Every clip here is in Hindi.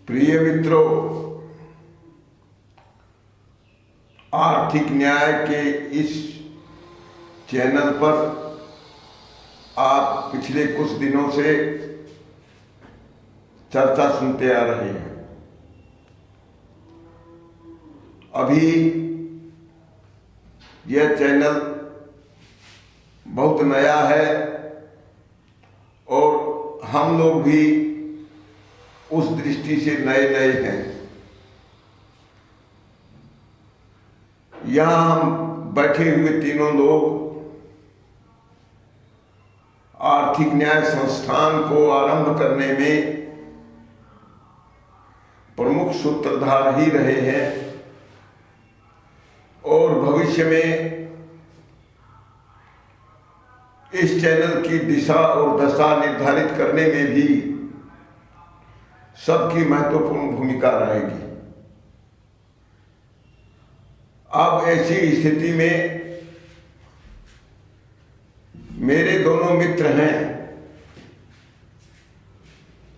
प्रिय मित्रों, आर्थिक न्याय के इस चैनल पर आप पिछले कुछ दिनों से चर्चा सुनते आ रहे हैं। अभी यह चैनल बहुत नया है और हम लोग भी उस दृष्टि से नए नए हैं। यहाँ हम बैठे हुए तीनों लोग आर्थिक न्याय संस्थान को आरंभ करने में प्रमुख सूत्रधार ही रहे हैं और भविष्य में इस चैनल की दिशा और दशा निर्धारित करने में भी सबकी महत्वपूर्ण भूमिका रहेगी। अब ऐसी स्थिति में मेरे दोनों मित्र हैं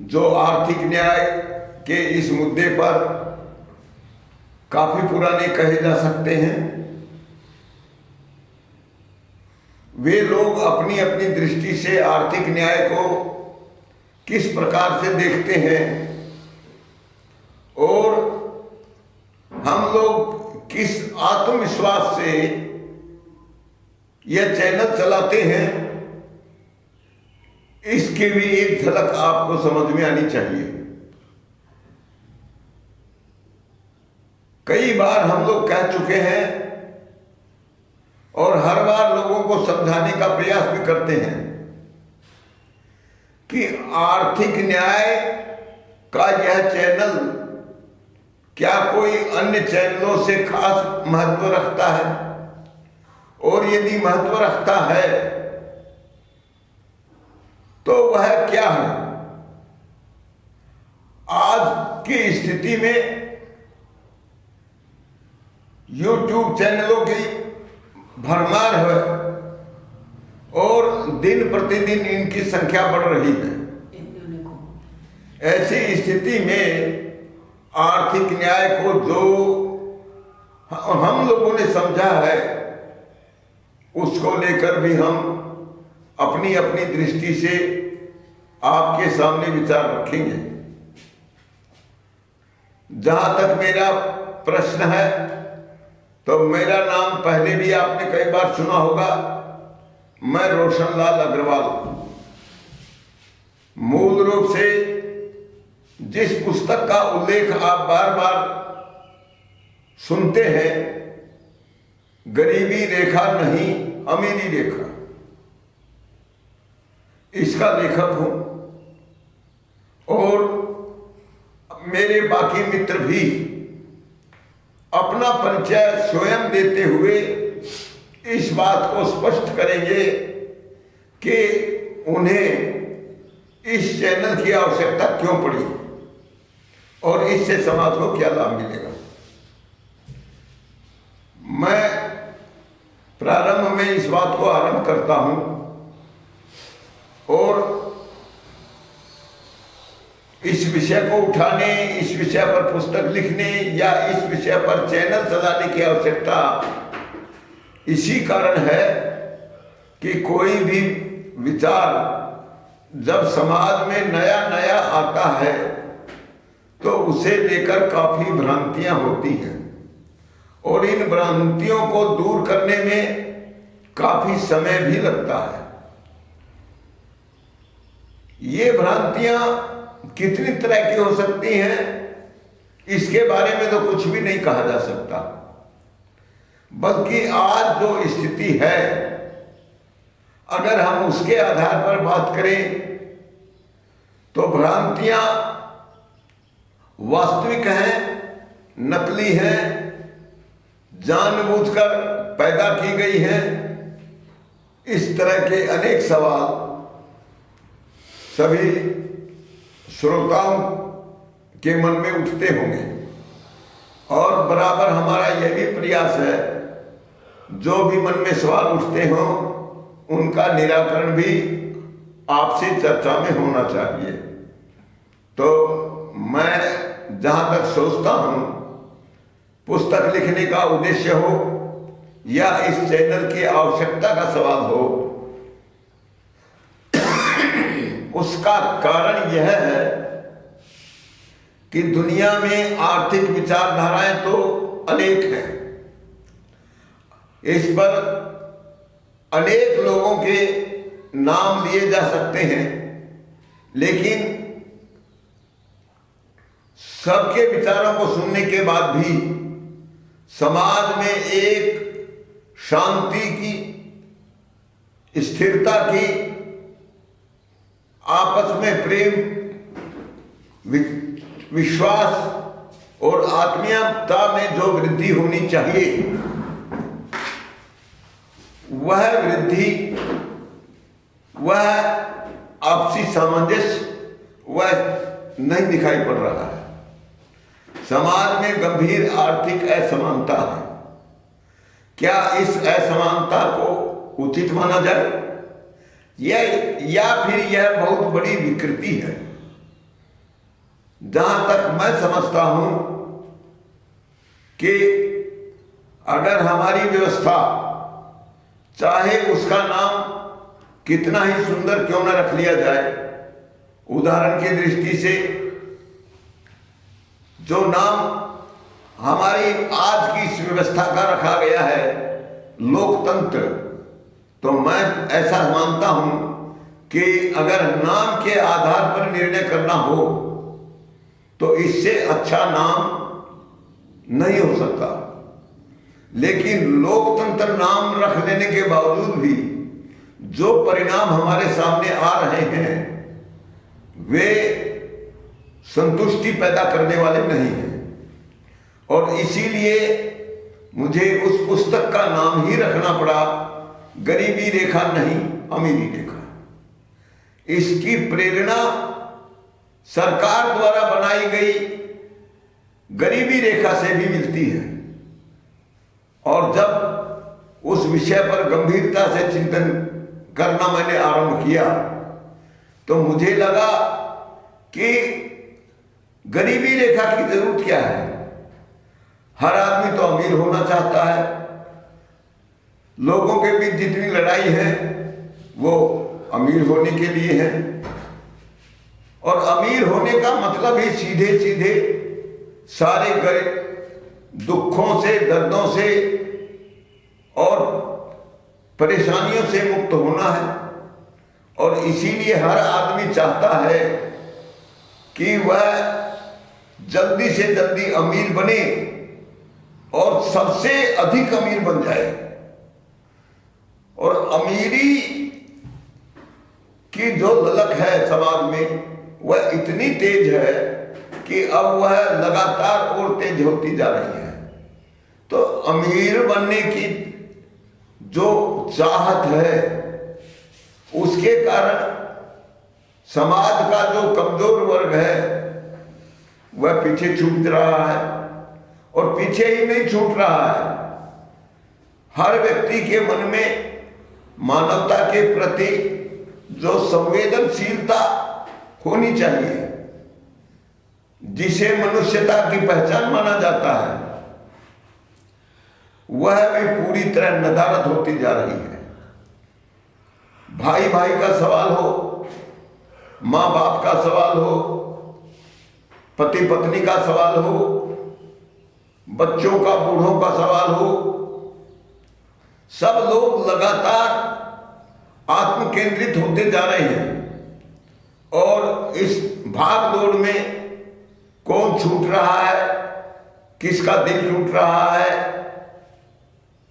जो आर्थिक न्याय के इस मुद्दे पर काफी पुराने कहे जा सकते हैं। वे लोग अपनी अपनी दृष्टि से आर्थिक न्याय को किस प्रकार से देखते हैं और हम लोग किस आत्मविश्वास से यह चैनल चलाते हैं, इसकी भी एक झलक आपको समझ में आनी चाहिए। कई बार हम लोग कह चुके हैं और हर बार लोगों को समझाने का प्रयास भी करते हैं कि आर्थिक न्याय का यह चैनल क्या कोई अन्य चैनलों से खास महत्व रखता है, और यदि महत्व रखता है तो वह क्या है। आज की स्थिति में YouTube चैनलों की भरमार है और दिन प्रतिदिन इनकी संख्या बढ़ रही है। ऐसी स्थिति में आर्थिक न्याय को जो हम लोगों ने समझा है उसको लेकर भी हम अपनी अपनी दृष्टि से आपके सामने विचार रखेंगे। जहां तक मेरा प्रश्न है तो मेरा नाम पहले भी आपने कई बार सुना होगा। मैं रोशनलाल अग्रवाल। मूल रूप से जिस पुस्तक का उल्लेख आप बार बार सुनते हैं, गरीबी रेखा नहीं अमीरी रेखा, इसका लेखक हूं और मेरे बाकी मित्र भी अपना परिचय स्वयं देते हुए इस बात को स्पष्ट करेंगे कि उन्हें इस चैनल की आवश्यकता क्यों पड़ी और इससे समाज को क्या लाभ मिलेगा। मैं प्रारंभ में इस बात को आरंभ करता हूं और इस विषय को उठाने, इस विषय पर पुस्तक लिखने या इस विषय पर चैनल चलाने की आवश्यकता इसी कारण है कि कोई भी विचार जब समाज में नया नया आता है तो उसे लेकर काफी भ्रांतियां होती हैं और इन भ्रांतियों को दूर करने में काफी समय भी लगता है। ये भ्रांतियां कितनी तरह की हो सकती हैं इसके बारे में तो कुछ भी नहीं कहा जा सकता, बल्कि आज जो स्थिति है अगर हम उसके आधार पर बात करें तो भ्रांतियां वास्तविक हैं, नकली हैं, जानबूझकर पैदा की गई हैं। इस तरह के अनेक सवाल सभी श्रोताओं के मन में उठते होंगे और बराबर हमारा यह भी प्रयास है जो भी मन में सवाल उठते हों उनका निराकरण भी आपसे चर्चा में होना चाहिए। तो मैं जहां तक सोचता हूं, पुस्तक लिखने का उद्देश्य हो या इस चैनल की आवश्यकता का सवाल हो, उसका कारण यह है कि दुनिया में आर्थिक विचारधाराएं तो अनेक हैं। इस पर अनेक लोगों के नाम लिए जा सकते हैं, लेकिन सबके विचारों को सुनने के बाद भी समाज में एक शांति की, स्थिरता की, आपस में प्रेम, विश्वास और आत्मीयता में जो वृद्धि होनी चाहिए, वह वृद्धि, वह आपसी सामंजस्य वह नहीं दिखाई पड़ रहा है। समाज में गंभीर आर्थिक असमानता है। क्या इस असमानता को उचित माना जाए या फिर यह बहुत बड़ी विकृति है? जहां तक मैं समझता हूं कि अगर हमारी व्यवस्था, चाहे उसका नाम कितना ही सुंदर क्यों न रख लिया जाए, उदाहरण की दृष्टि से जो नाम हमारी आज की इस व्यवस्था का रखा गया है, लोकतंत्र, तो मैं ऐसा मानता हूं कि अगर नाम के आधार पर निर्णय करना हो तो इससे अच्छा नाम नहीं हो सकता। लेकिन लोकतंत्र नाम रख लेने के बावजूद भी जो परिणाम हमारे सामने आ रहे हैं वे संतुष्टि पैदा करने वाले नहीं हैं, और इसीलिए मुझे उस पुस्तक का नाम ही रखना पड़ा, गरीबी रेखा नहीं अमीरी रेखा। इसकी प्रेरणा सरकार द्वारा बनाई गई गरीबी रेखा से भी मिलती है, और जब उस विषय पर गंभीरता से चिंतन करना मैंने आरंभ किया तो मुझे लगा कि गरीबी रेखा की जरूरत क्या है। हर आदमी तो अमीर होना चाहता है। लोगों के बीच जितनी लड़ाई है वो अमीर होने के लिए है, और अमीर होने का मतलब ही सीधे सीधे सारे दुखों से, दर्दों से और परेशानियों से मुक्त होना है। और इसीलिए हर आदमी चाहता है कि वह जल्दी से जल्दी अमीर बने और सबसे अधिक अमीर बन जाए। और अमीरी की जो ललक है समाज में वह इतनी तेज है कि अब वह लगातार और तेज होती जा रही है। तो अमीर बनने की जो चाहत है उसके कारण समाज का जो कमजोर वर्ग है वह पीछे छूट रहा है, और पीछे ही नहीं छूट रहा है, हर व्यक्ति के मन में मानवता के प्रति जो संवेदनशीलता होनी चाहिए, जिसे मनुष्यता की पहचान माना जाता है, वह भी पूरी तरह नदारद होती जा रही है। भाई भाई का सवाल हो, माँ बाप का सवाल हो, पति पत्नी का सवाल हो, बच्चों का, बूढ़ों का सवाल हो, सब लोग लगातार आत्म केंद्रित होते जा रहे हैं। और इस भाग दौड़ में कौन छूट रहा है, किसका दिल टूट रहा है,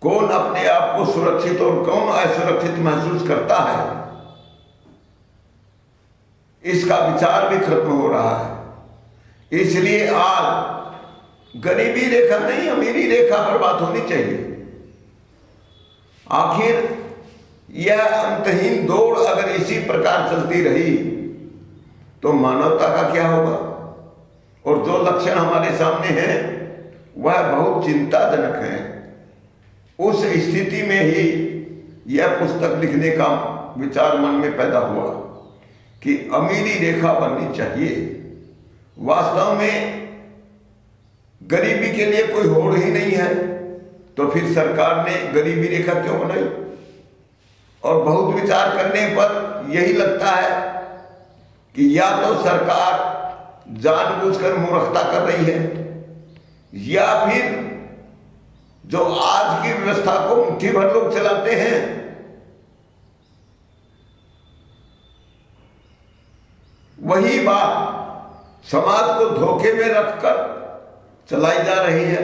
कौन अपने आप को सुरक्षित और कौन असुरक्षित महसूस करता है, इसका विचार भी खत्म हो रहा है। इसलिए आज गरीबी रेखा नहीं अमीरी रेखा पर बात होनी चाहिए। आखिर यह अंतहीन दौड़ अगर इसी प्रकार चलती रही तो मानवता का क्या होगा? और जो लक्षण हमारे सामने हैं वह बहुत चिंताजनक है। उस स्थिति में ही यह पुस्तक लिखने का विचार मन में पैदा हुआ कि अमीरी रेखा बननी चाहिए। वास्तव में गरीबी के लिए कोई होड़ ही नहीं है, तो फिर सरकार ने गरीबी रेखा क्यों बनाई? और बहुत विचार करने पर यही लगता है कि या तो सरकार जानबूझकर मूर्खता कर रही है, या फिर जो आज की व्यवस्था को मुट्ठी भर लोग चलाते हैं वही बात समाज को धोखे में रखकर चलाई जा रही है।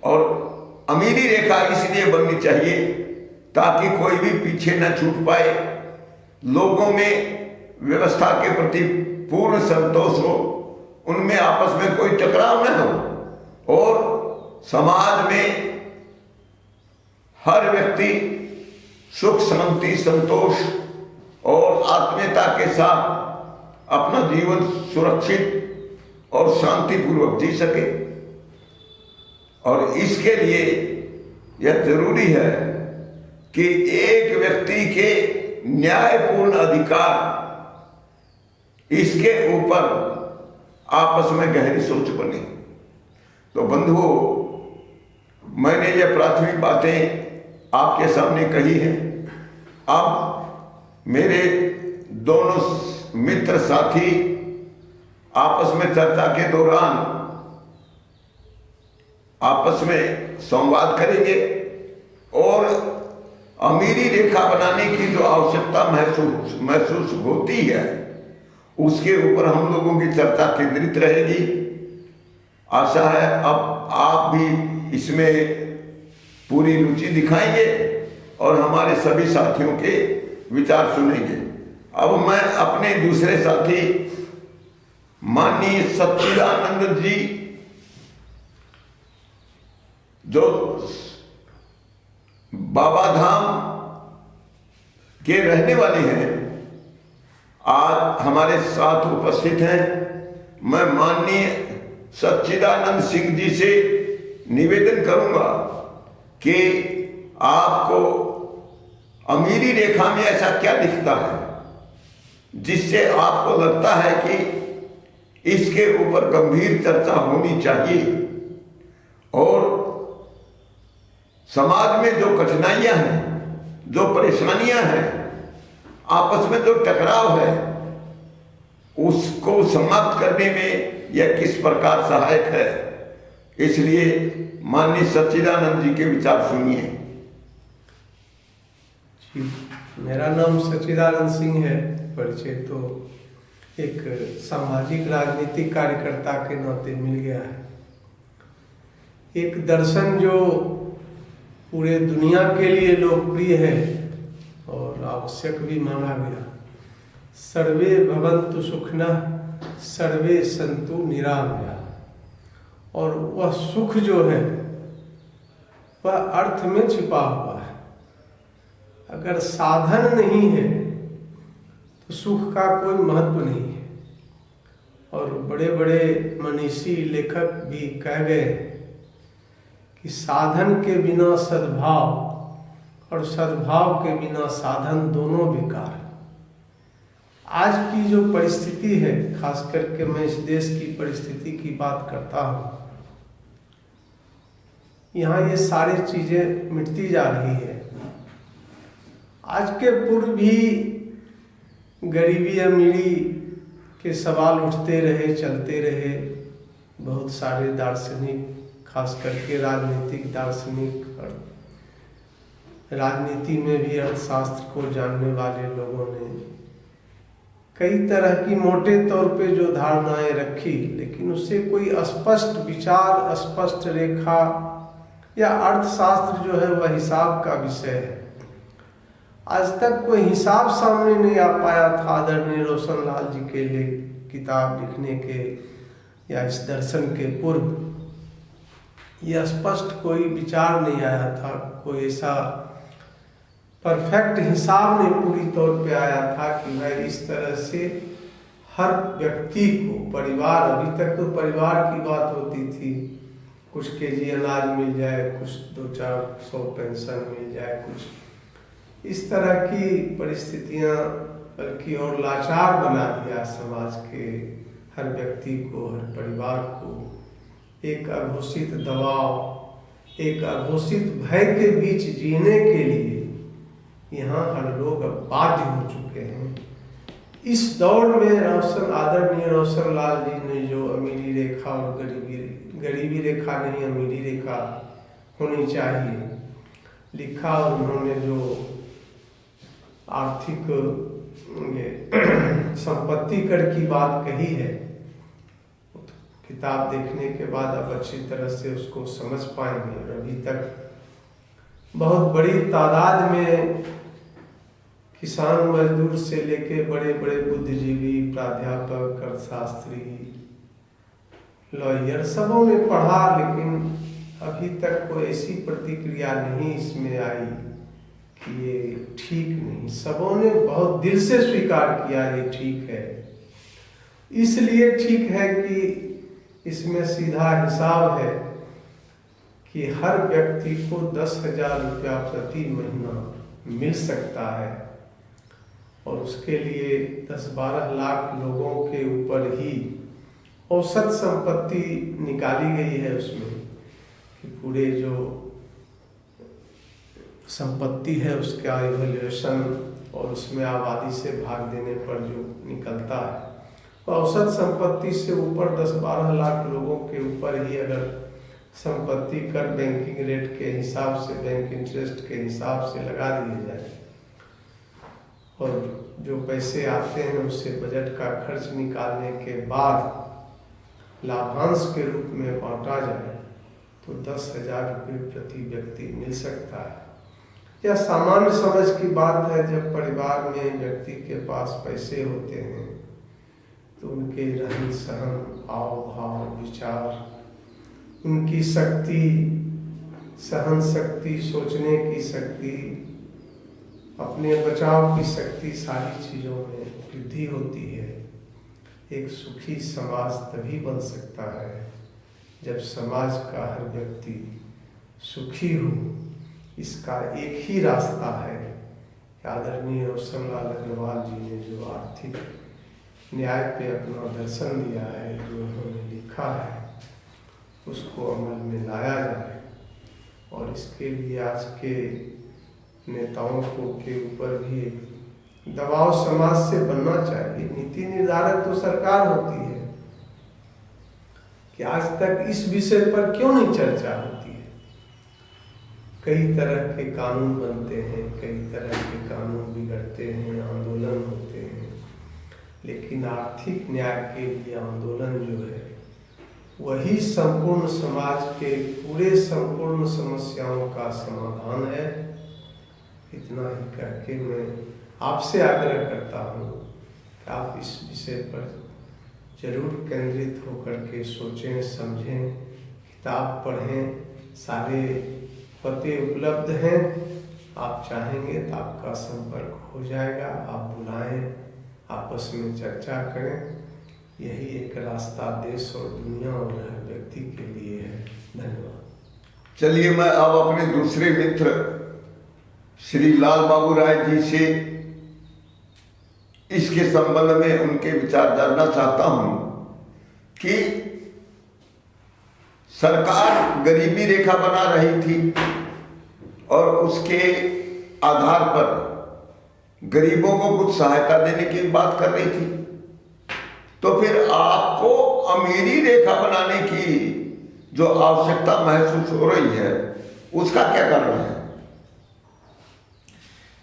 और अमीरी रेखा इसलिए बननी चाहिए ताकि कोई भी पीछे न छूट पाए, लोगों में व्यवस्था के प्रति पूर्ण संतोष हो, उनमें आपस में कोई टकराव न हो और समाज में हर व्यक्ति सुख शांति संतोष और आत्मीयता के साथ अपना जीवन सुरक्षित और शांतिपूर्वक जी सके। और इसके लिए यह जरूरी है कि एक व्यक्ति के न्यायपूर्ण अधिकार, इसके ऊपर आपस में गहरी सोच बनी। तो बंधुओं, मैंने ये प्राथमिक बातें आपके सामने कही हैं। अब मेरे दोनों मित्र साथी आपस में चर्चा के दौरान आपस में संवाद करेंगे और अमीरी रेखा बनाने की जो आवश्यकता महसूस होती है उसके ऊपर हम लोगों की चर्चा केंद्रित रहेगी। आशा है अब आप भी इसमें पूरी रुचि दिखाएंगे और हमारे सभी साथियों के विचार सुनेंगे। अब मैं अपने दूसरे साथी माननीय सच्चिदानंद जी, जो बाबा धाम के रहने वाले हैं, आज हमारे साथ उपस्थित हैं। मैं माननीय सच्चिदानंद सिंह जी से निवेदन करूंगा कि आपको अमीरी रेखा में ऐसा क्या दिखता है जिससे आपको लगता है कि इसके ऊपर गंभीर चर्चा होनी चाहिए और समाज में जो कठिनाइयां हैं, जो परेशानियां हैं, आपस में जो टकराव है, उसको समाप्त करने में यह किस प्रकार सहायक है। इसलिए माननीय सच्चिदानंद जी के विचार सुनिए। मेरा नाम सच्चिदानंद सिंह है। परिचय तो एक सामाजिक राजनीतिक कार्यकर्ता के नाते मिल गया है। एक दर्शन जो पूरे दुनिया के लिए लोकप्रिय है और आवश्यक भी माना गया, सर्वे भवन्तु सुखिनः सर्वे सन्तु निरामया। और वह सुख जो है वह अर्थ में छिपा हुआ है। अगर साधन नहीं है तो सुख का कोई महत्व नहीं है। और बड़े बड़े मनीषी लेखक भी कह गए कि साधन के बिना सद्भाव और सद्भाव के बिना साधन दोनों बेकार है। आज की जो परिस्थिति है, खास करके मैं इस देश की परिस्थिति की बात करता हूँ, यहाँ ये सारी चीजें मिटती जा रही है। आज के पूर्व भी गरीबी अमीरी के सवाल उठते रहे, चलते रहे। बहुत सारे दार्शनिक, खास करके राजनीतिक दार्शनिक और राजनीति में भी अर्थशास्त्र को जानने वाले लोगों ने कई तरह की मोटे तौर पे जो धारणाएं रखी, लेकिन उससे कोई स्पष्ट विचार, स्पष्ट रेखा या अर्थशास्त्र जो है वह हिसाब का विषय है। आज तक कोई हिसाब सामने नहीं आ पाया था आदरणीय रोशन लाल जी के लिए किताब लिखने के या इस दर्शन के पूर्व। यह स्पष्ट कोई विचार नहीं आया था, कोई ऐसा परफेक्ट हिसाब नहीं पूरी तौर पे आया था कि भाई इस तरह से हर व्यक्ति को, परिवार, अभी तक तो परिवार की बात होती थी, कुछ केजी अनाज मिल जाए, कुछ 200-400 पेंशन मिल जाए, कुछ इस तरह की परिस्थितियां बल्कि और लाचार बना दिया समाज के हर व्यक्ति को, हर परिवार को। एक अघोषित दबाव, एक अघोषित भय के बीच जीने के लिए यहाँ हर लोग अब बाध्य हो चुके हैं। इस दौड़ में आदरणीय रोशन लाल जी ने जो अमीरी रेखा और गरीबी रेखा नहीं अमीरी रेखा होनी चाहिए लिखा, और उन्होंने जो आर्थिक संपत्ति कर की बात कही है, किताब देखने के बाद अब अच्छी तरह से उसको समझ पाएंगे। और अभी तक बहुत बड़ी तादाद में किसान मजदूर से लेके बड़े बड़े बुद्धिजीवी, प्राध्यापक, अर्थशास्त्री, लॉयर सबों ने पढ़ा, लेकिन अभी तक कोई ऐसी प्रतिक्रिया नहीं इसमें आई कि ये ठीक नहीं। सबों ने बहुत दिल से स्वीकार किया ये ठीक है। इसलिए ठीक है कि इसमें सीधा हिसाब है कि हर व्यक्ति को 10,000 रुपया प्रति महीना मिल सकता है, और उसके लिए 10-12 लाख लोगों के ऊपर ही औसत संपत्ति निकाली गई है उसमें, कि पूरे जो संपत्ति है उसका इवैल्यूएशन और उसमें आबादी से भाग देने पर जो निकलता है, औसत संपत्ति से ऊपर 10-12 लाख लोगों के ऊपर ही अगर संपत्ति कर बैंकिंग रेट के हिसाब से, बैंक इंटरेस्ट के हिसाब से लगा दिए जाए और जो पैसे आते हैं उससे बजट का खर्च निकालने के बाद लाभांश के रूप में बांटा जाए तो 10,000 रुपये प्रति व्यक्ति मिल सकता है। यह सामान्य समझ की बात है। जब परिवार में व्यक्ति के पास पैसे होते हैं तो उनके रहन सहन, हाव भाव, विचार, उनकी शक्ति, सहन शक्ति, सोचने की शक्ति, अपने बचाव की शक्ति, सारी चीज़ों में वृद्धि होती है। एक सुखी समाज तभी बन सकता है जब समाज का हर व्यक्ति सुखी हो। इसका एक ही रास्ता है। आदरणीय रोशन लाल अग्रवाल जी ने जो आर्थिक न्याय पे अपना दर्शन दिया है, जो उन्होंने लिखा है, उसको अमल में लाया जाए। और इसके लिए आज के नेताओं को के ऊपर भी दबाव समाज से बनना चाहिए। नीति निर्धारक तो सरकार होती है कि आज तक इस विषय पर क्यों नहीं चर्चा होती है। कई तरह के कानून बनते हैं, कई तरह के कानून बिगड़ते हैं, आंदोलन होते हैं, लेकिन आर्थिक न्याय के लिए आंदोलन जो है वही संपूर्ण समाज के पूरे संपूर्ण समस्याओं का समाधान है। इतना ही कह के मैं आपसे आग्रह करता हूँ कि आप इस विषय पर जरूर केंद्रित होकर के सोचें, समझें, किताब पढ़ें। सारे पते उपलब्ध हैं। आप चाहेंगे तो आपका संपर्क हो जाएगा। आप बुलाएं, आपस में चर्चा करें। यही एक रास्ता देश और दुनिया और हर व्यक्ति के लिए है। धन्यवाद। चलिए, मैं अब अपने दूसरे मित्र श्री लाल बाबू राय जी से इसके संबंध में उनके विचार जानना चाहता हूं कि सरकार गरीबी रेखा बना रही थी और उसके आधार पर गरीबों को कुछ सहायता देने की बात कर रही थी, तो फिर आपको अमीरी रेखा बनाने की जो आवश्यकता महसूस हो रही है उसका क्या कारण है?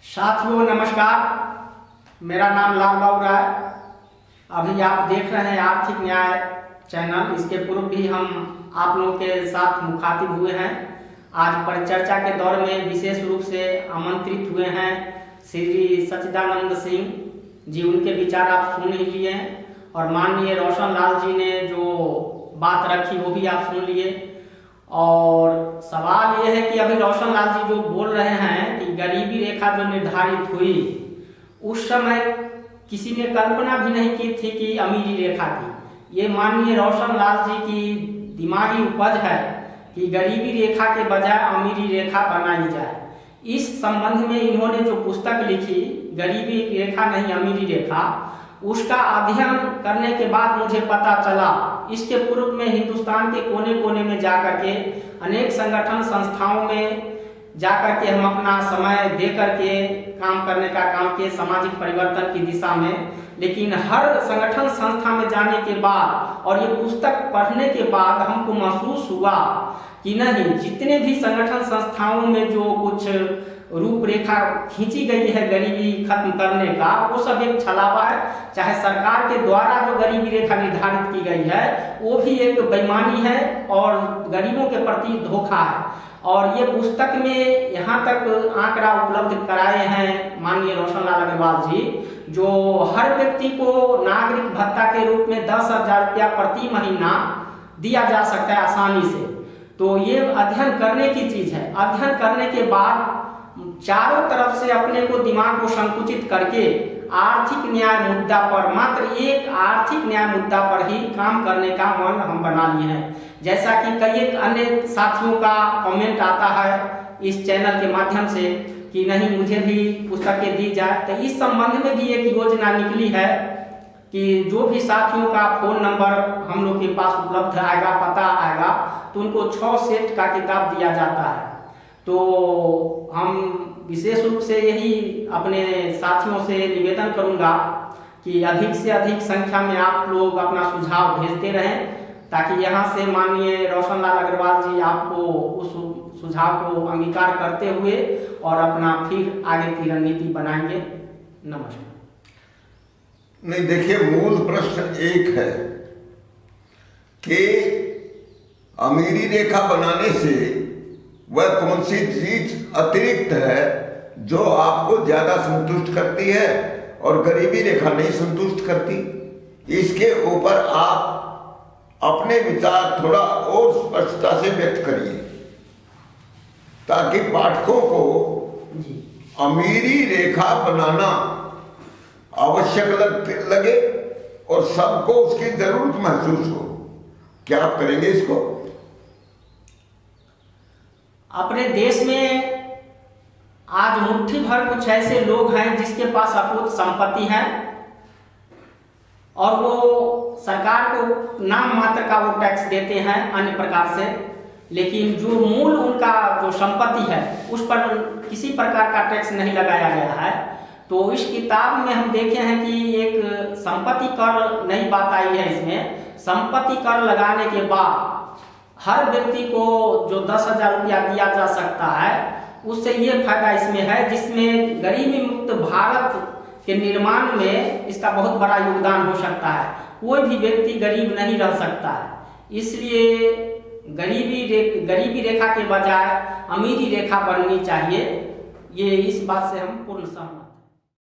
साथियों नमस्कार, मेरा नाम लाल बाबू राय। अभी आप देख रहे हैं आर्थिक न्याय चैनल। इसके पूर्व भी हम आप लोगों के साथ मुखातिब हुए हैं। आज परिचर्चा के दौर में विशेष रूप से आमंत्रित हुए हैं श्री सच्चिदानंद सिंह जी। उनके विचार आप सुन लीजिए और माननीय रोशन लाल जी ने जो बात रखी वो भी आप सुन लिए। और सवाल ये है कि अभी रोशन लाल जी जो बोल रहे हैं कि गरीबी रेखा जो निर्धारित हुई उस समय किसी ने कल्पना भी नहीं की थी कि अमीरी रेखा की। ये माननीय रोशन लाल जी की दिमागी उपज है कि गरीबी रेखा के बजाय अमीरी रेखा बनाई जाए। इस संबंध में इन्होंने जो पुस्तक लिखी, गरीबी रेखा नहीं अमीरी रेखा, उसका अध्ययन करने के बाद मुझे पता चला, इसके पूर्व में हिंदुस्तान के कोने कोने में जाकर के अनेक संगठन संस्थाओं में जाकर के हम अपना समय दे करके काम करने का काम किए सामाजिक परिवर्तन की दिशा में। लेकिन हर संगठन संस्था में जाने के बाद और ये पुस्तक पढ़ने के बाद हमको महसूस हुआ कि नहीं, जितने भी संगठन संस्थाओं में जो कुछ रूपरेखा खींची गई है गरीबी खत्म करने का, वो सब एक छलावा है। चाहे सरकार के द्वारा जो गरीबी रेखा निर्धारित की गई है वो भी एक बेईमानी है और गरीबों के प्रति धोखा है। और ये पुस्तक में यहाँ तक आंकड़ा उपलब्ध कराए हैं माननीय रोशन लाल अग्रवाल जी, जो हर व्यक्ति को नागरिक भत्ता के रूप में 10,000 रुपया प्रति महीना दिया जा सकता है आसानी से। तो ये अध्ययन करने की चीज है। अध्ययन करने के बाद चारों तरफ से अपने को दिमाग को संकुचित करके आर्थिक न्याय मुद्दा पर, मात्र एक आर्थिक न्याय मुद्दा पर ही काम करने का मन हम बना लिए हैं। जैसा कि कई अन्य साथियों का कमेंट आता है इस चैनल के माध्यम से कि नहीं मुझे भी पुस्तकें दी जाए, तो इस संबंध में भी एक योजना निकली है कि जो भी साथियों का फोन नंबर हम लोग के पास उपलब्ध आएगा, पता आएगा, तो उनको 6 सेट का किताब दिया जाता है। तो हम विशेष रूप से यही अपने साथियों से निवेदन करूंगा कि अधिक से अधिक संख्या में आप लोग अपना सुझाव भेजते रहें, ताकि यहाँ से माननीय रोशन लाल अग्रवाल जी आपको उस सुझाव को अंगीकार करते हुए और अपना फिर आगे की रणनीति बनाएंगे। नमस्कार। नहीं, देखिए, मूल प्रश्न एक है कि अमीरी रेखा बनाने से वह कौन सी चीज अतिरिक्त है जो आपको ज्यादा संतुष्ट करती है और गरीबी रेखा नहीं संतुष्ट करती। इसके ऊपर आप अपने विचार थोड़ा और स्पष्टता से व्यक्त करिए, ताकि पाठकों को अमीरी रेखा बनाना आवश्यक लगे और सबको उसकी जरूरत महसूस हो। क्या आप करेंगे इसको? अपने देश में आज मुट्ठी भर कुछ ऐसे लोग हैं जिसके पास अकूत संपत्ति है और वो सरकार को नाम मात्र का वो टैक्स देते हैं अन्य प्रकार से, लेकिन जो मूल उनका जो संपत्ति है उस पर किसी प्रकार का टैक्स नहीं लगाया गया है। तो इस किताब में हम देखे हैं कि एक संपत्ति कर नई बात आई है। इसमें संपत्ति कर लगाने के बाद हर व्यक्ति को जो 10,000 रुपया दिया जा सकता है, उससे ये फायदा इसमें है जिसमें गरीबी मुक्त भारत के निर्माण में इसका बहुत बड़ा योगदान हो सकता है। कोई भी व्यक्ति गरीब नहीं रह सकता है, इसलिए गरीबी रेखा के बजाय अमीरी रेखा बननी चाहिए। ये इस बात से हम पूर्ण सहमत हैं।